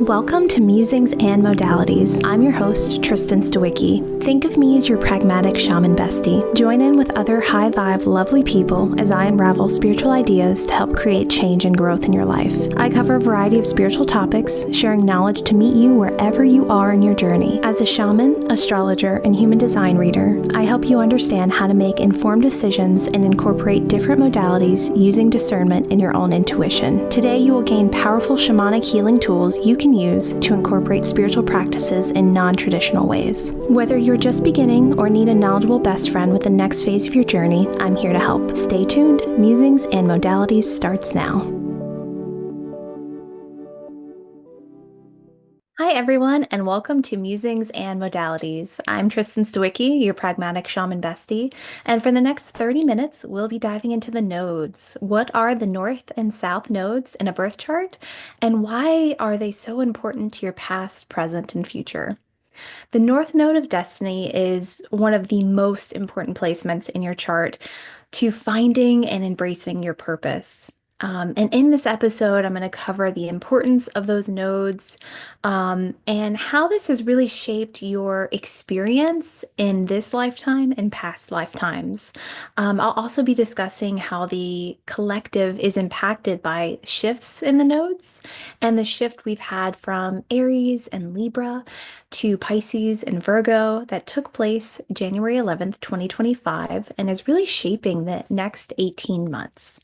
Welcome to Musings and Modalities. I'm your host, Tristen Stawicki. Think of me as your pragmatic shaman bestie. Join in with other high vibe, lovely people as I unravel spiritual ideas to help create change and growth in your life. I cover a variety of spiritual topics, sharing knowledge to meet you wherever you are in your journey. As a shaman, astrologer, and human design reader, I help you understand how to make informed decisions and incorporate different modalities using discernment and your own intuition. Today, you will gain powerful shamanic healing tools you can use to incorporate spiritual practices in non-traditional ways. Whether you're just beginning or need a knowledgeable best friend with the next phase of your journey, I'm here to help. Stay tuned. Musings and Modalities starts now. Hi, everyone, and welcome to Musings and Modalities. I'm Tristen Stawicki, your pragmatic shaman bestie, and for the next 30 minutes, we'll be diving into the nodes. What are the north and south nodes in a birth chart, and why are they so important to your past, present, and future? The North Node of Destiny is one of the most important placements in your chart to finding and embracing your purpose. And in this episode, I'm going to cover the importance of those nodes and how this has really shaped your experience in this lifetime and past lifetimes. I'll also be discussing how the collective is impacted by shifts in the nodes and the shift we've had from Aries and Libra to Pisces and Virgo that took place January 11th, 2025, and is really shaping the next 18 months.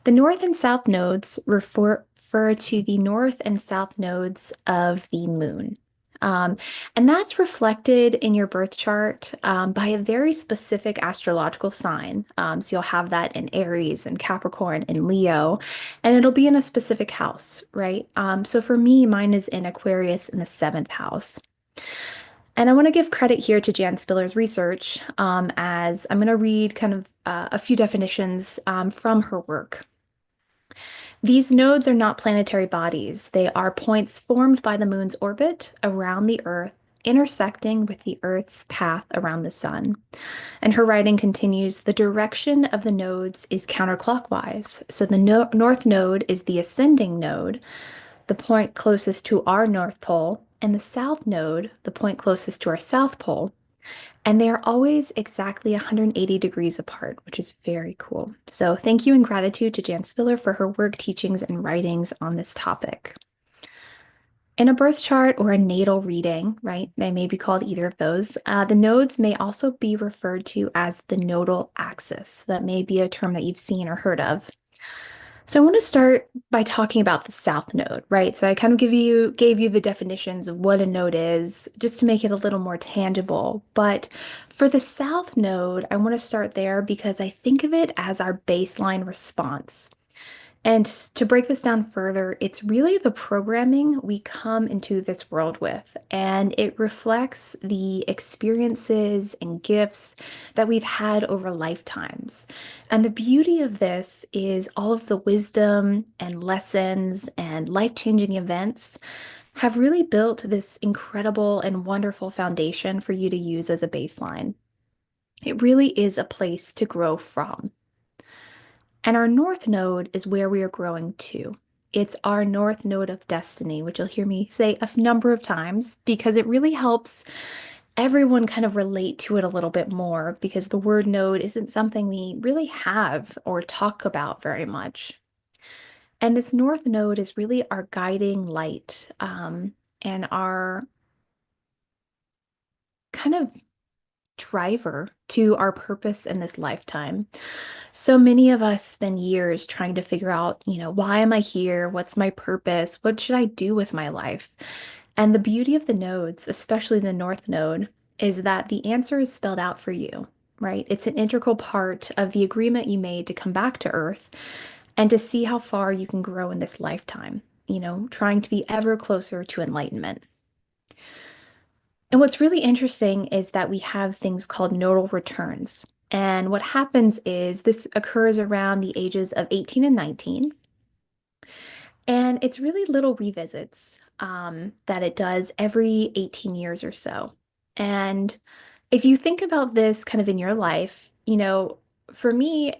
The north and south nodes refer to the north and south nodes of the moon. And that's reflected in your birth chart by a very specific astrological sign. So you'll have that in Aries and Capricorn and Leo, and it'll be in a specific house, right? So for me, mine is in Aquarius in the seventh house. And I want to give credit here to Jan Spiller's research as I'm going to read kind of a few definitions from her work. These nodes are not planetary bodies. They are points formed by the moon's orbit around the Earth, intersecting with the Earth's path around the sun. And her writing continues, the direction of the nodes is counterclockwise. So the north node is the ascending node, the point closest to our North Pole, and the south node, the point closest to our South Pole. And they are always exactly 180 degrees apart, which is very cool. So thank you and gratitude to Jan Spiller for her work, teachings, and writings on this topic. In a birth chart or a natal reading, right, they may be called either of those, the nodes may also be referred to as the nodal axis. That may be a term that you've seen or heard of. So I want to start by talking about the south node, right? So I kind of gave you the definitions of what a node is, just to make it a little more tangible. But for the south node, I want to start there because I think of it as our baseline response. And to break this down further, it's really the programming we come into this world with, and it reflects the experiences and gifts that we've had over lifetimes. And the beauty of this is all of the wisdom and lessons and life-changing events have really built this incredible and wonderful foundation for you to use as a baseline. It really is a place to grow from. And our north node is where we are growing to. It's our north node of destiny, which you'll hear me say a number of times because it really helps everyone kind of relate to it a little bit more because the word node isn't something we really have or talk about very much. And this north node is really our guiding light and our kind of driver to our purpose in this lifetime. So many of us spend years trying to figure out, why am I here? What's my purpose? What should I do with my life? And the beauty of the nodes, especially the North Node, is that the answer is spelled out for you, right? It's an integral part of the agreement you made to come back to Earth and to see how far you can grow in this lifetime, trying to be ever closer to enlightenment. And what's really interesting is that we have things called nodal returns. And what happens is this occurs around the ages of 18 and 19. And it's really little revisits that it does every 18 years or so. And if you think about this kind of in your life, for me,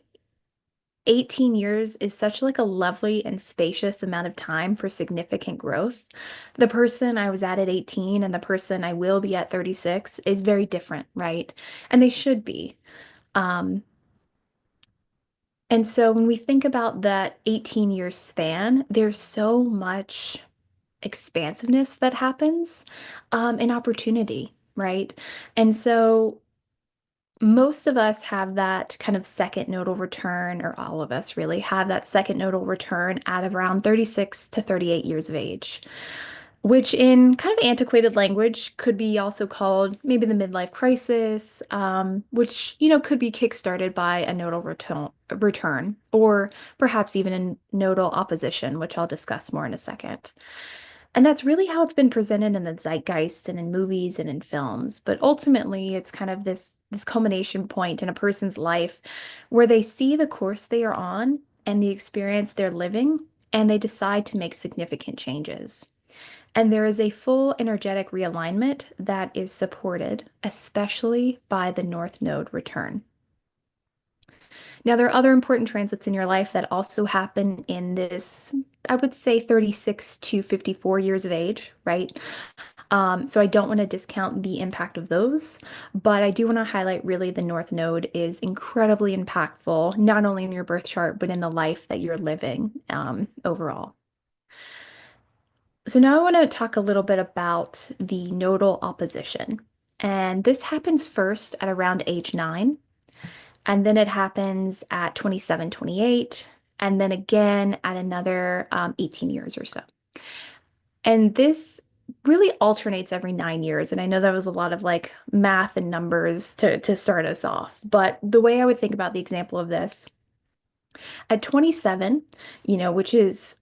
18 years is such like a lovely and spacious amount of time for significant growth. The person I was at 18 and the person I will be at 36 is very different, right? And they should be. Um, and so when we think about that 18-year span, there's so much expansiveness that happens, and opportunity, right? And so most of us have that kind of second nodal return, or all of us really have that second nodal return at around 36 to 38 years of age, which in kind of antiquated language could be also called maybe the midlife crisis, which, could be kickstarted by a nodal return, or perhaps even a nodal opposition, which I'll discuss more in a second. And that's really how it's been presented in the zeitgeist and in movies and in films. But ultimately, it's kind of this culmination point in a person's life where they see the course they are on and the experience they're living, and they decide to make significant changes. And there is a full energetic realignment that is supported, especially by the North Node return. Now, there are other important transits in your life that also happen in this, I would say 36 to 54 years of age, right? So I don't want to discount the impact of those, but I do want to highlight really the North Node is incredibly impactful, not only in your birth chart, but in the life that you're living, overall. So now I want to talk a little bit about the nodal opposition. And this happens first at around age 9, and then it happens at 27, 28, and then again at another 18 years or so. And this really alternates every 9 years. And I know that was a lot of like math and numbers to start us off. But the way I would think about the example of this at 27, which is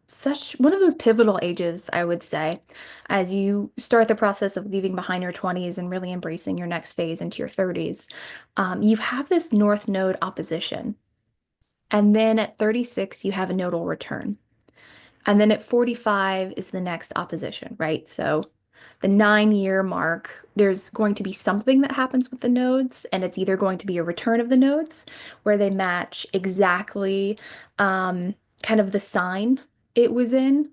such one of those pivotal ages, I would say, as you start the process of leaving behind your 20s and really embracing your next phase into your 30s, you have this North Node opposition. And then at 36, you have a nodal return. And then at 45 is the next opposition, right? So the 9 year mark, there's going to be something that happens with the nodes, and it's either going to be a return of the nodes where they match exactly kind of the sign it was in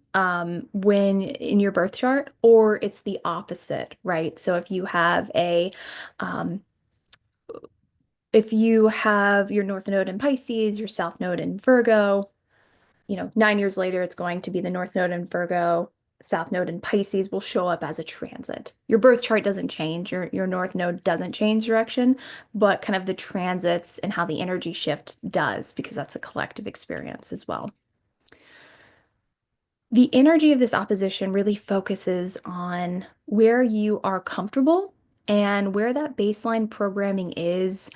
when in your birth chart, or it's the opposite, right? So um, if you have your North Node in Pisces, your South Node in Virgo, 9 years later, it's going to be the North Node in Virgo, South Node in Pisces will show up as a transit. Your birth chart doesn't change, your North Node doesn't change direction, but kind of the transits and how the energy shift does, because that's a collective experience as well. The energy of this opposition really focuses on where you are comfortable and where that baseline programming is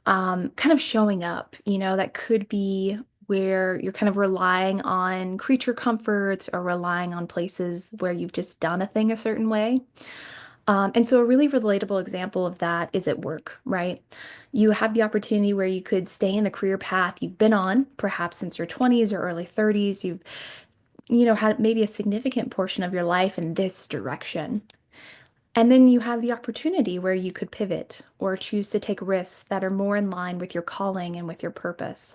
kind of showing up. That could be where you're kind of relying on creature comforts or relying on places where you've just done a thing a certain way. And so a really relatable example of that is at work, right? You have the opportunity where you could stay in the career path you've been on, perhaps since your 20s or early 30s. You've, had maybe a significant portion of your life in this direction. And then you have the opportunity where you could pivot or choose to take risks that are more in line with your calling and with your purpose.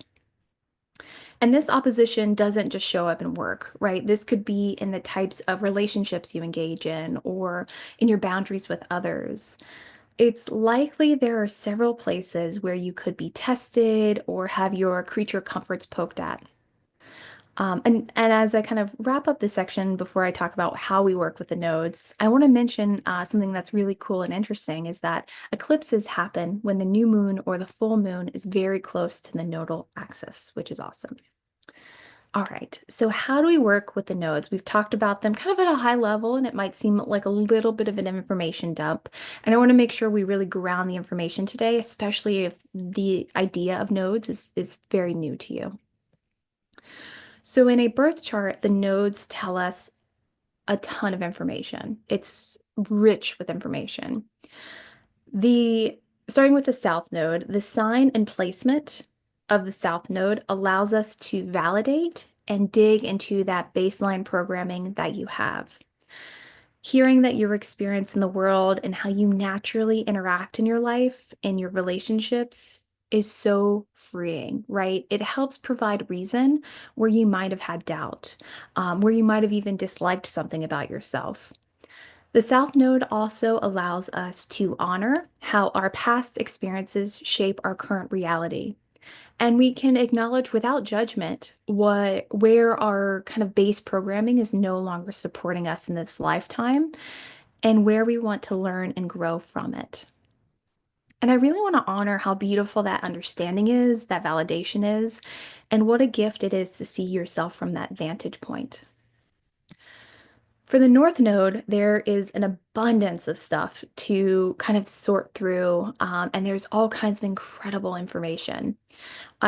And this opposition doesn't just show up in work, right? This could be in the types of relationships you engage in or in your boundaries with others. It's likely there are several places where you could be tested or have your creature comforts poked at. And as I kind of wrap up this section before I talk about how we work with the nodes, I want to mention something that's really cool and interesting is that eclipses happen when the new moon or the full moon is very close to the nodal axis, which is awesome. All right, so how do we work with the nodes? We've talked about them kind of at a high level, and it might seem like a little bit of an information dump. And I want to make sure we really ground the information today, especially if the idea of nodes is very new to you. So in a birth chart, the nodes tell us a ton of information. It's rich with information. Starting with the South Node, the sign and placement of the South Node allows us to validate and dig into that baseline programming that you have. Hearing that your experience in the world and how you naturally interact in your life and your relationships is so freeing, right? It helps provide reason where you might have had doubt, where you might have even disliked something about yourself. The South Node also allows us to honor how our past experiences shape our current reality. And we can acknowledge without judgment where our kind of base programming is no longer supporting us in this lifetime and where we want to learn and grow from it. And I really want to honor how beautiful that understanding is, that validation is, and what a gift it is to see yourself from that vantage point. For the North Node, there is an abundance of stuff to kind of sort through, and there's all kinds of incredible information.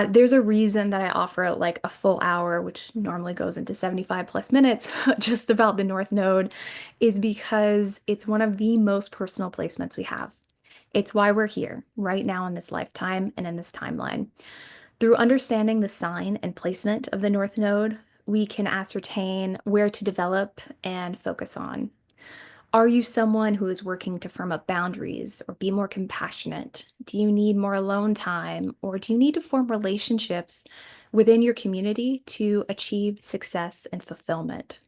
There's a reason that I offer like a full hour, which normally goes into 75 plus minutes, just about the North Node, is because it's one of the most personal placements we have. It's why we're here right now in this lifetime and in this timeline. Through understanding the sign and placement of the North Node, we can ascertain where to develop and focus on. Are you someone who is working to firm up boundaries or be more compassionate? Do you need more alone time, or do you need to form relationships within your community to achieve success and fulfillment?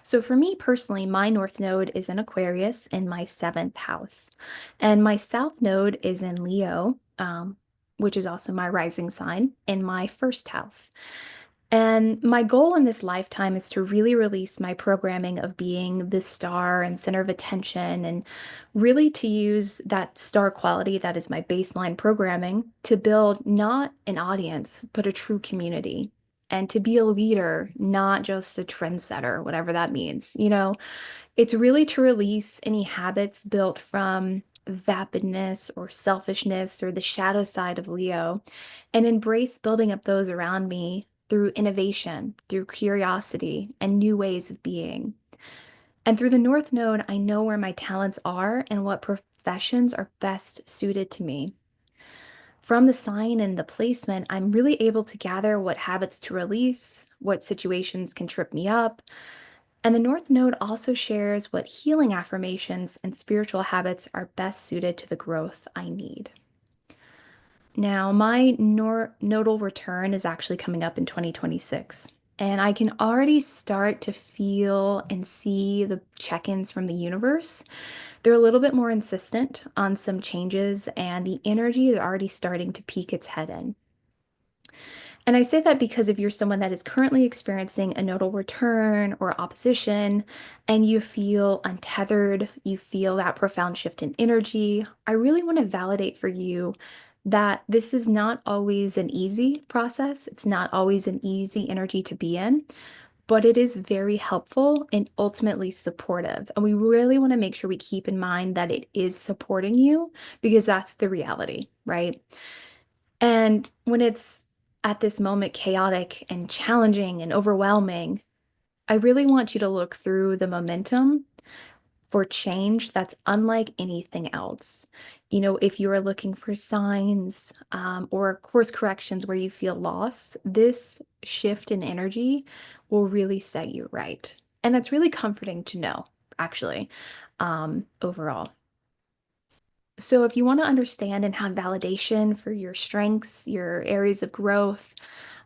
So for me personally, my North Node is in Aquarius in my seventh house, and my South Node is in Leo, which is also my rising sign, in my first house. And my goal in this lifetime is to really release my programming of being the star and center of attention, and really to use that star quality that is my baseline programming to build not an audience, but a true community. And to be a leader, not just a trendsetter, whatever that means. It's really to release any habits built from vapidness or selfishness or the shadow side of Leo and embrace building up those around me through innovation, through curiosity, and new ways of being. And through the North Node, I know where my talents are and what professions are best suited to me. From the sign and the placement, I'm really able to gather what habits to release, what situations can trip me up, and the North Node also shares what healing affirmations and spiritual habits are best suited to the growth I need. Now, my nodal return is actually coming up in 2026, and I can already start to feel and see the check-ins from the universe. They're a little bit more insistent on some changes, and the energy is already starting to peek its head in. And I say that because if you're someone that is currently experiencing a nodal return or opposition, and you feel untethered, you feel that profound shift in energy, I really want to validate for you that this is not always an easy process. It's not always an easy energy to be in, but it is very helpful and ultimately supportive. And we really want to make sure we keep in mind that it is supporting you because that's the reality, right? And when it's at this moment chaotic and challenging and overwhelming, I really want you to look through the momentum for change that's unlike anything else. If you are looking for signs or course corrections where you feel lost, this shift in energy will really set you right. And that's really comforting to know, actually, overall. So, if you want to understand and have validation for your strengths, your areas of growth,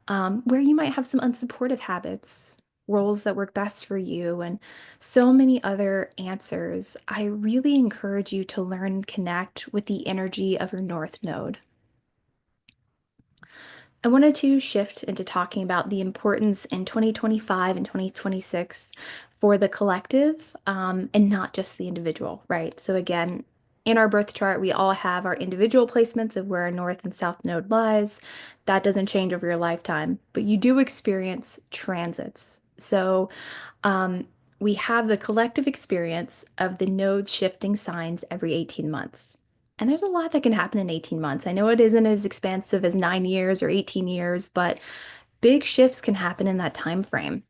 where you might have some unsupportive habits, roles that work best for you, and so many other answers, I really encourage you to learn and connect with the energy of your North Node. I wanted to shift into talking about the importance in 2025 and 2026 for the collective, and not just the individual, right? So again, in our birth chart, we all have our individual placements of where our North and South Node lies. That doesn't change over your lifetime, but you do experience transits. So we have the collective experience of the nodes shifting signs every 18 months. And there's a lot that can happen in 18 months. I know it isn't as expansive as 9 years or 18 years, but big shifts can happen in that time frame.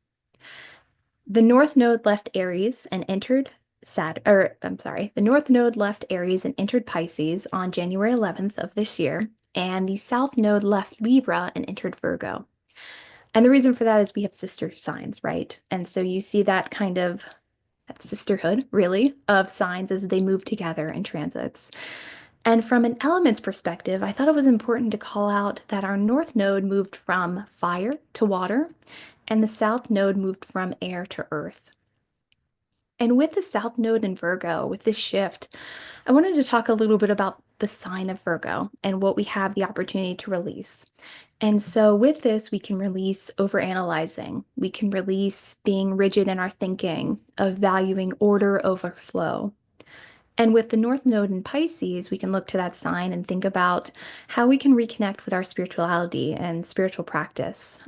The North Node left Aries and entered the North Node left Aries and entered Pisces on January 11th of this year, and the South Node left Libra and entered Virgo. And the reason for that is we have sister signs, right? And so you see that kind of that sisterhood, really, of signs as they move together in transits. And from an elements perspective, I thought it was important to call out that our north node moved from fire to water, and the south node moved from air to earth. And with the South Node in Virgo, with this shift, I wanted to talk a little bit about the sign of Virgo and what we have the opportunity to release. And so, with this, we can release overanalyzing. We can release being rigid in our thinking, of valuing order over flow. And with the North Node in Pisces, we can look to that sign and think about how we can reconnect with our spirituality and spiritual practice.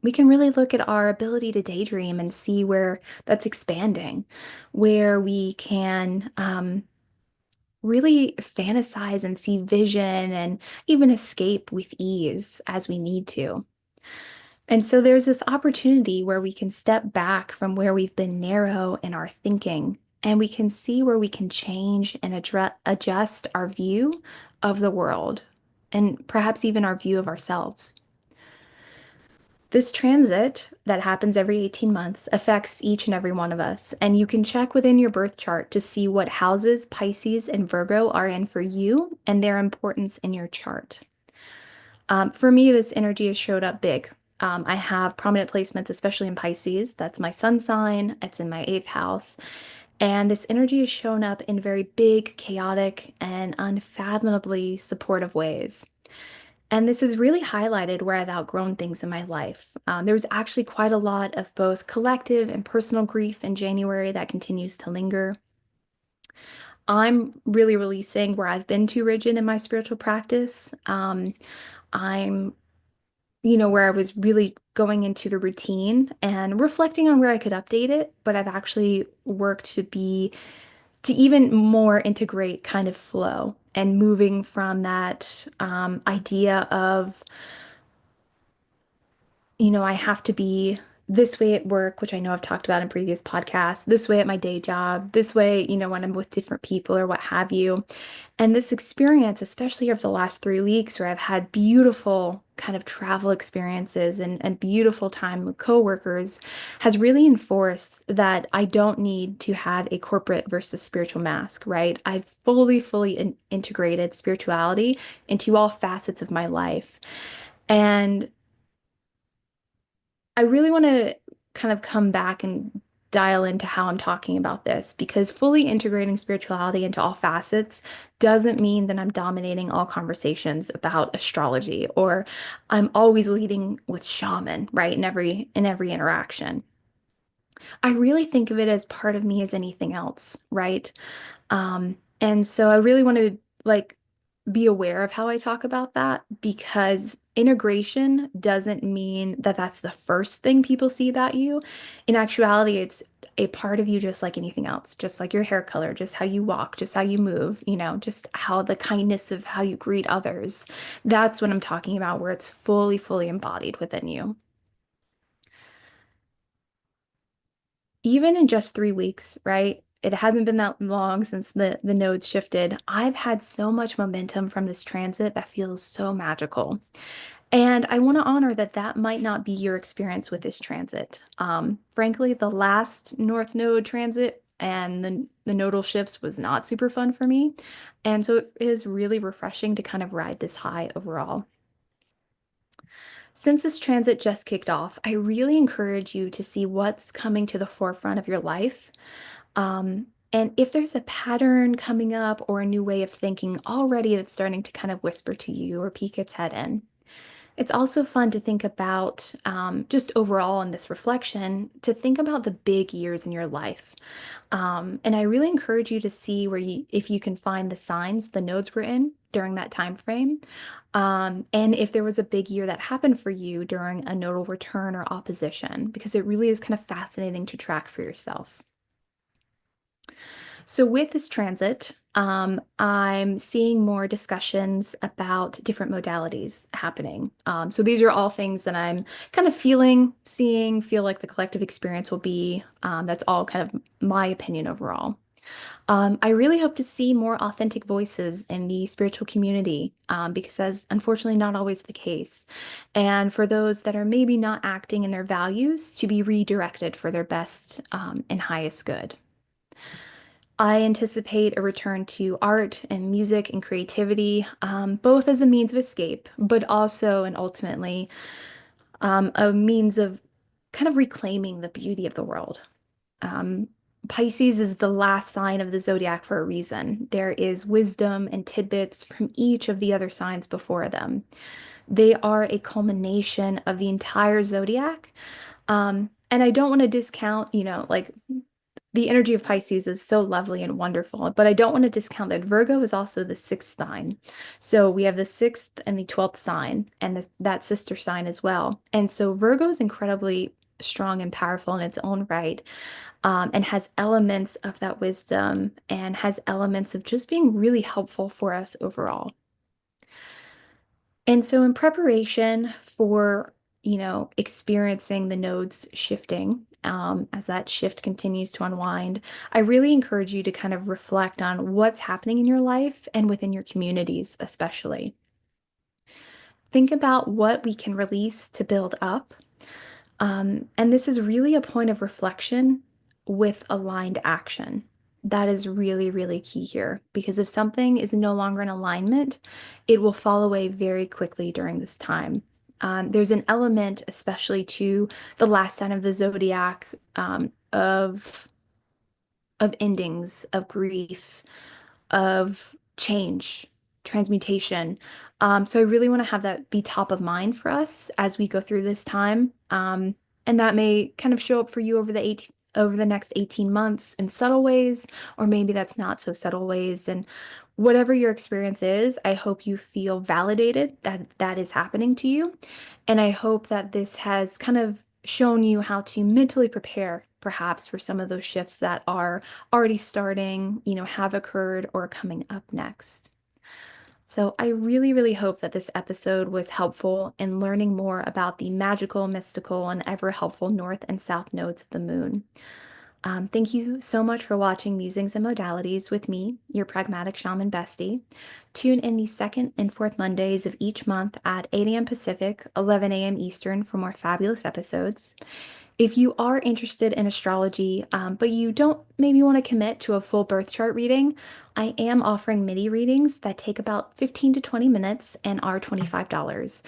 We can really look at our ability to daydream and see where that's expanding, where we can really fantasize and see vision and even escape with ease as we need to. And so there's this opportunity where we can step back from where we've been narrow in our thinking, and we can see where we can change and adjust our view of the world and perhaps even our view of ourselves. This transit that happens every 18 months affects each and every one of us, and you can check within your birth chart to see what houses Pisces and Virgo are in for you and their importance in your chart. For me, this energy has showed up big. I have prominent placements, especially in Pisces. That's my sun sign. It's in my eighth house. And this energy has shown up in very big, chaotic, and unfathomably supportive ways. And this has really highlighted where I've outgrown things in my life. There was actually quite a lot of both collective and personal grief in January that continues to linger. I'm really releasing where I've been too rigid in my spiritual practice. I'm where I was really going into the routine and reflecting on where I could update it, but I've actually worked to even more integrate kind of flow and moving from that idea of, I have to be this way at work, which I know I've talked about in previous podcasts, this way at my day job, this way, when I'm with different people or what have you. And this experience, especially over the last 3 weeks, where I've had beautiful kind of travel experiences and beautiful time with coworkers, has really enforced that I don't need to have a corporate versus spiritual mask, right? I've fully integrated spirituality into all facets of my life. And I really want to kind of come back and dial into how I'm talking about this because fully integrating spirituality into all facets doesn't mean that I'm dominating all conversations about astrology or I'm always leading with shaman, right? In every interaction. I really think of it as part of me as anything else, right? And so I really want to like be aware of how I talk about that because integration doesn't mean that that's the first thing people see about you. In actuality, it's a part of you just like anything else, just like your hair color, just how you walk, just how you move, just how the kindness of how you greet others. That's what I'm talking about, where it's fully embodied within you. Even in just 3 weeks, right? It hasn't been that long since the nodes shifted. I've had so much momentum from this transit that feels so magical. And I want to honor that that might not be your experience with this transit. Frankly, the last North Node transit and the nodal shifts was not super fun for me. And so it is really refreshing to kind of ride this high overall. Since this transit just kicked off, I really encourage you to see what's coming to the forefront of your life. And if there's a pattern coming up or a new way of thinking already that's starting to kind of whisper to you or peek its head in. It's also fun to think about, just overall in this reflection, to think about the big years in your life. And I really encourage you to see if you can find the signs the nodes were in during that time frame. And if there was a big year that happened for you during a nodal return or opposition, because it really is kind of fascinating to track for yourself. So with this transit, I'm seeing more discussions about different modalities happening. So these are all things that I'm kind of feel like the collective experience will be. That's all kind of my opinion overall. I really hope to see more authentic voices in the spiritual community because that's unfortunately not always the case. And for those that are maybe not acting in their values, to be redirected for their best and highest good. I anticipate a return to art and music and creativity, both as a means of escape, but also and ultimately a means of kind of reclaiming the beauty of the world. Um, Pisces is the last sign of the zodiac for a reason. There is wisdom and tidbits from each of the other signs before them. They are a culmination of the entire zodiac. And I don't want to discount, like the energy of Pisces is so lovely and wonderful, but I don't want to discount that Virgo is also the sixth sign. So we have the sixth and the 12th sign and that sister sign as well. And so Virgo is incredibly strong and powerful in its own right, and has elements of that wisdom and has elements of just being really helpful for us overall. And so in preparation for, experiencing the nodes shifting, as that shift continues to unwind, I really encourage you to kind of reflect on what's happening in your life and within your communities, especially. Think about what we can release to build up. And this is really a point of reflection with aligned action. That is really, really key here because if something is no longer in alignment, it will fall away very quickly during this time. There's an element, especially to the last sign of the zodiac, of endings, of grief, of change, transmutation. So I really want to have that be top of mind for us as we go through this time. And that may kind of show up for you over the next 18 months in subtle ways, or maybe that's not so subtle ways. And whatever your experience is, I hope you feel validated that that is happening to you. And I hope that this has kind of shown you how to mentally prepare perhaps for some of those shifts that are already starting, have occurred or coming up next. So I really, really hope that this episode was helpful in learning more about the magical, mystical, and ever helpful north and south nodes of the moon. Thank you so much for watching Musings and Modalities with me, your pragmatic shaman bestie. Tune in the second and fourth Mondays of each month at 8 a.m. Pacific, 11 a.m. Eastern for more fabulous episodes. If you are interested in astrology, but you don't maybe want to commit to a full birth chart reading, I am offering mini readings that take about 15 to 20 minutes and are $25.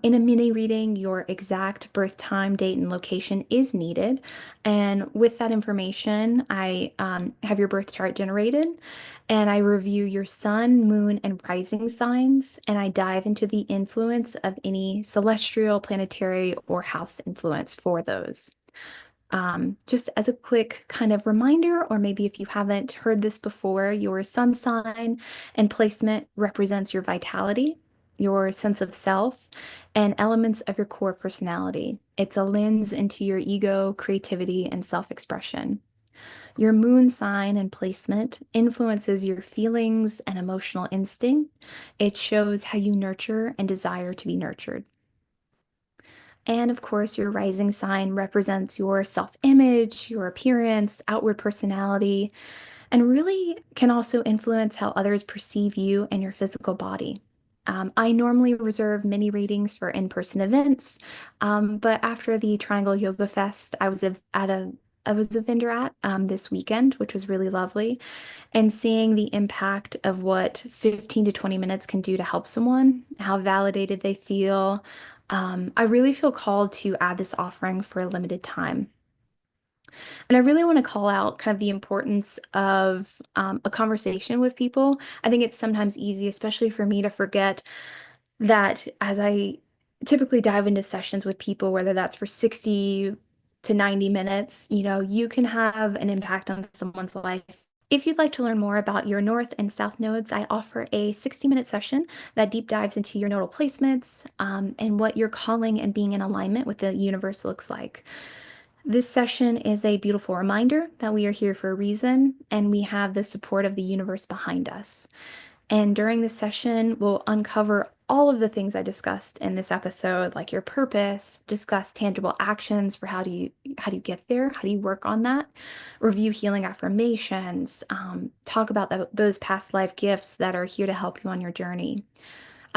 In a mini reading, your exact birth time, date, and location is needed. And with that information, I have your birth chart generated and I review your sun, moon, and rising signs, and I dive into the influence of any celestial, planetary, or house influence for those. Just as a quick kind of reminder, or maybe if you haven't heard this before, your sun sign and placement represents your vitality, your sense of self, and elements of your core personality. It's a lens into your ego, creativity, and self-expression. Your moon sign and placement influences your feelings and emotional instinct. It shows how you nurture and desire to be nurtured. And of course, your rising sign represents your self-image, your appearance, outward personality, and really can also influence how others perceive you and your physical body. I normally reserve mini readings for in-person events, but after the Triangle Yoga Fest, I was a vendor at this weekend, which was really lovely, and seeing the impact of what 15 to 20 minutes can do to help someone, how validated they feel. I really feel called to add this offering for a limited time. And I really want to call out kind of the importance of a conversation with people. I think it's sometimes easy, especially for me, to forget that as I typically dive into sessions with people, whether that's for 60 to 90 minutes, you can have an impact on someone's life. If you'd like to learn more about your north and south nodes, I offer a 60-minute session that deep dives into your nodal placements, and what your calling and being in alignment with the universe looks like. This session is a beautiful reminder that we are here for a reason and we have the support of the universe behind us. And during this session, we'll uncover all of the things I discussed in this episode, like your purpose, discuss tangible actions for how do you get there, how do you work on that, review healing affirmations, talk about those past life gifts that are here to help you on your journey.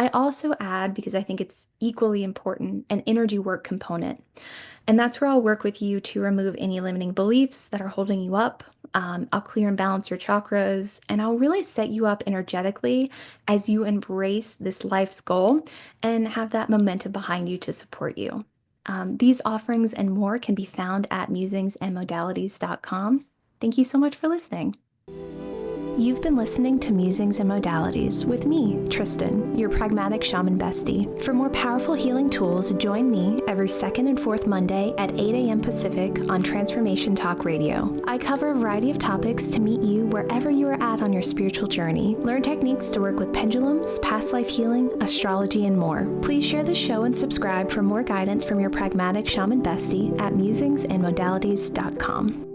I also add, because I think it's equally important, an energy work component. And that's where I'll work with you to remove any limiting beliefs that are holding you up. I'll clear and balance your chakras, and I'll really set you up energetically as you embrace this life's goal and have that momentum behind you to support you. These offerings and more can be found at musingsandmodalities.com. Thank you so much for listening. You've been listening to Musings and Modalities with me, Tristen, your pragmatic shaman bestie. For more powerful healing tools, join me every second and fourth Monday at 8 a.m. Pacific on Transformation Talk Radio. I cover a variety of topics to meet you wherever you are at on your spiritual journey. Learn techniques to work with pendulums, past life healing, astrology, and more. Please share the show and subscribe for more guidance from your pragmatic shaman bestie at musingsandmodalities.com.